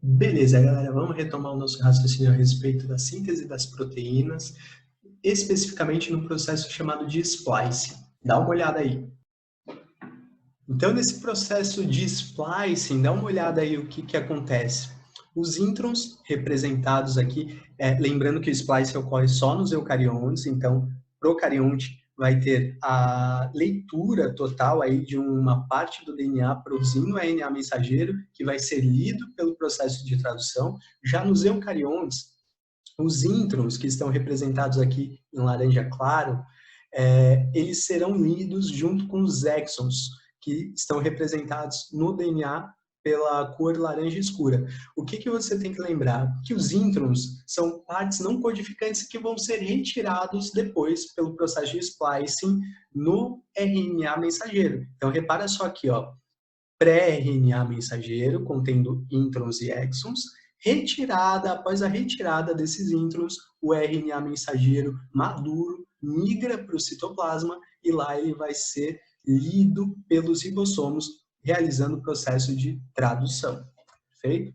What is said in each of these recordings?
Beleza, galera, vamos retomar o nosso raciocínio a respeito da síntese das proteínas, especificamente no processo chamado de splicing. Dá uma olhada aí. Então, nesse processo de splicing, dá uma olhada aí o que acontece. Os introns representados aqui, lembrando que o splicing ocorre só nos eucariontes, então, procarionte vai ter a leitura total aí de uma parte do DNA produzindo RNA mensageiro, que vai ser lido pelo processo de tradução. Já nos eucariontes, os introns, que estão representados aqui em laranja claro, eles serão lidos junto com os exons, que estão representados no DNA pela cor laranja escura. O que você tem que lembrar? Que os introns são partes não codificantes que vão ser retirados depois pelo processo de splicing no RNA mensageiro. Então, repara só aqui, ó, pré-RNA mensageiro, contendo introns e exons, após a retirada desses introns, o RNA mensageiro maduro migra para o citoplasma e lá ele vai ser lido pelos ribossomos, realizando o processo de tradução. Perfeito?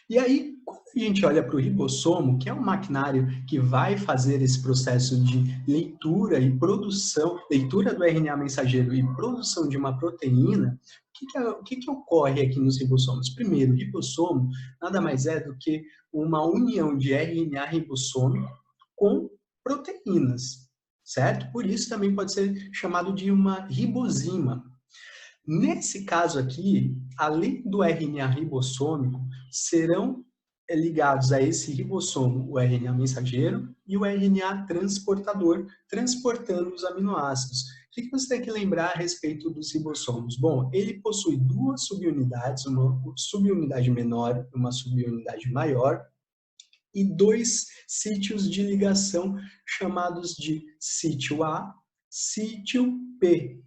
E aí, quando a gente olha para o ribossomo, que é um maquinário que vai fazer esse processo de leitura e produção, leitura do RNA mensageiro e produção de uma proteína, o que ocorre aqui nos ribossomos? Primeiro, o ribossomo nada mais é do que uma união de RNA ribossômico com proteínas, certo? Por isso também pode ser chamado de uma ribosima. Nesse caso aqui, além do RNA ribossômico, serão ligados a esse ribossomo o RNA mensageiro e o RNA transportador, transportando os aminoácidos. O que você tem que lembrar a respeito dos ribossomos? Bom, ele possui duas subunidades, uma subunidade menor e uma subunidade maior, e dois sítios de ligação chamados de sítio A, sítio P.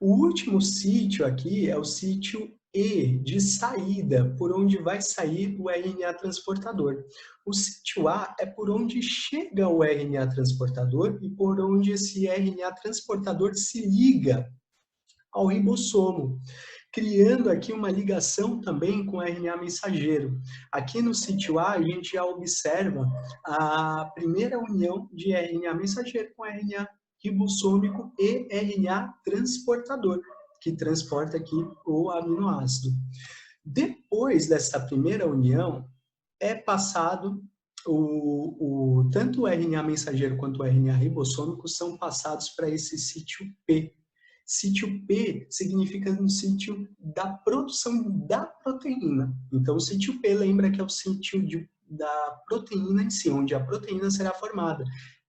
O último sítio aqui é o sítio E, de saída, por onde vai sair o RNA transportador. O sítio A é por onde chega o RNA transportador e por onde esse RNA transportador se liga ao ribossomo, criando aqui uma ligação também com o RNA mensageiro. Aqui no sítio A, a gente já observa a primeira união de RNA mensageiro com RNA ribossômico e RNA transportador, que transporta aqui o aminoácido. Depois dessa primeira união, é passado tanto o RNA mensageiro quanto o RNA ribossômico são passados para esse sítio P. Sítio P significa um sítio da produção da proteína. Então, o sítio P lembra que é o sítio da proteína em si, onde a proteína será formada.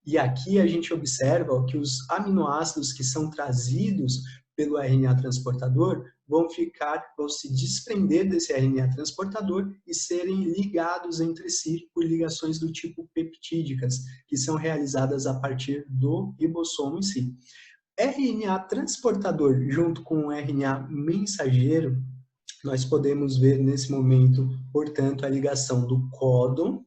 E aqui a gente observa que os aminoácidos que são trazidos pelo RNA transportador vão se desprender desse RNA transportador e serem ligados entre si por ligações do tipo peptídicas, que são realizadas a partir do ribossomo em si. RNA transportador junto com o RNA mensageiro, nós podemos ver nesse momento, portanto, a ligação do códon,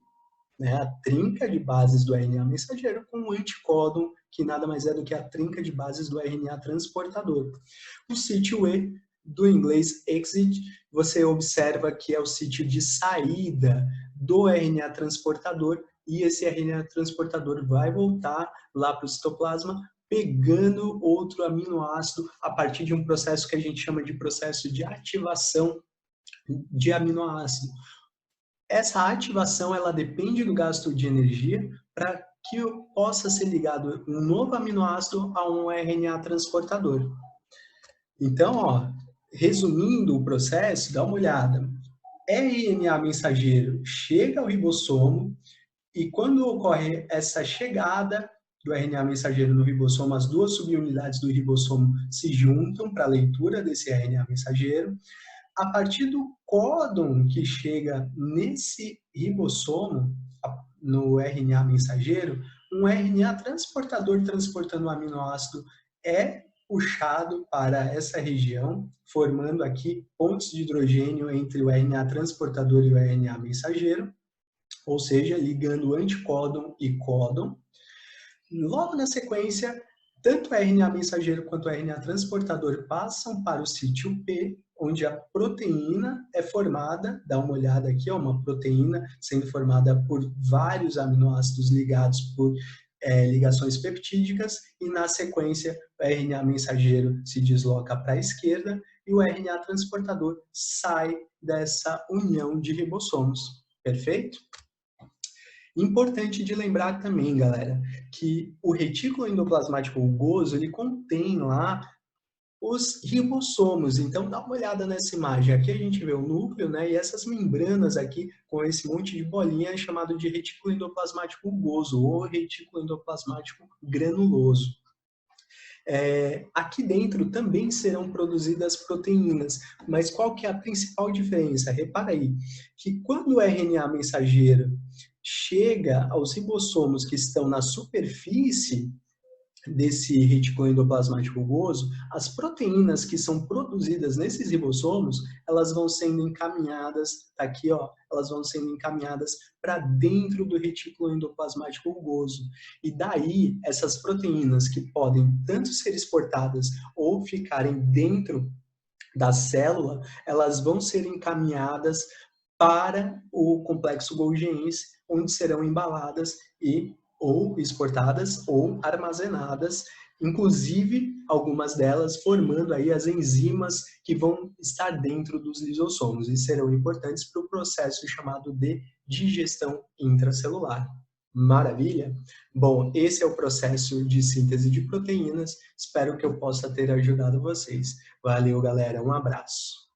né, a trinca de bases do RNA mensageiro, com o anticódon, que nada mais é do que a trinca de bases do RNA transportador. O sítio E, do inglês exit, você observa que é o sítio de saída do RNA transportador, e esse RNA transportador vai voltar lá para o citoplasma, pegando outro aminoácido a partir de um processo que a gente chama de processo de ativação de aminoácido. Essa ativação ela depende do gasto de energia para que possa ser ligado um novo aminoácido a um RNA transportador. Então, ó, resumindo o processo, dá uma olhada. RNA mensageiro chega ao ribossomo e quando ocorre essa chegada do RNA mensageiro no ribossomo, as duas subunidades do ribossomo se juntam para a leitura desse RNA mensageiro. A partir do códon que chega nesse ribossomo, no RNA mensageiro, um RNA transportador transportando o aminoácido é puxado para essa região, formando aqui pontes de hidrogênio entre o RNA transportador e o RNA mensageiro, ou seja, ligando anticódon e códon. Logo na sequência, tanto o RNA mensageiro quanto o RNA transportador passam para o sítio P, onde a proteína é formada, dá uma olhada aqui, ó, uma proteína sendo formada por vários aminoácidos ligados por ligações peptídicas, e na sequência o RNA mensageiro se desloca para a esquerda e o RNA transportador sai dessa união de ribossomos. Perfeito? Importante de lembrar também, galera, que o retículo endoplasmático rugoso, ele contém lá os ribossomos. Então, dá uma olhada nessa imagem. Aqui a gente vê o núcleo, né? E essas membranas aqui, com esse monte de bolinha, é chamado de retículo endoplasmático rugoso ou retículo endoplasmático granuloso. Aqui dentro também serão produzidas proteínas, mas qual que é a principal diferença? Repara aí, que quando o RNA mensageiro chega aos ribossomos que estão na superfície desse retículo endoplasmático rugoso, as proteínas que são produzidas nesses ribossomos, elas vão sendo encaminhadas, tá aqui, ó, elas vão sendo encaminhadas para dentro do retículo endoplasmático rugoso. E daí, essas proteínas que podem tanto ser exportadas ou ficarem dentro da célula, elas vão ser encaminhadas para o complexo golgiense, onde serão embaladas e ou exportadas ou armazenadas, inclusive algumas delas formando aí as enzimas que vão estar dentro dos lisossomos e serão importantes para o processo chamado de digestão intracelular. Maravilha? Bom, esse é o processo de síntese de proteínas. Espero que eu possa ter ajudado vocês. Valeu, galera. Um abraço.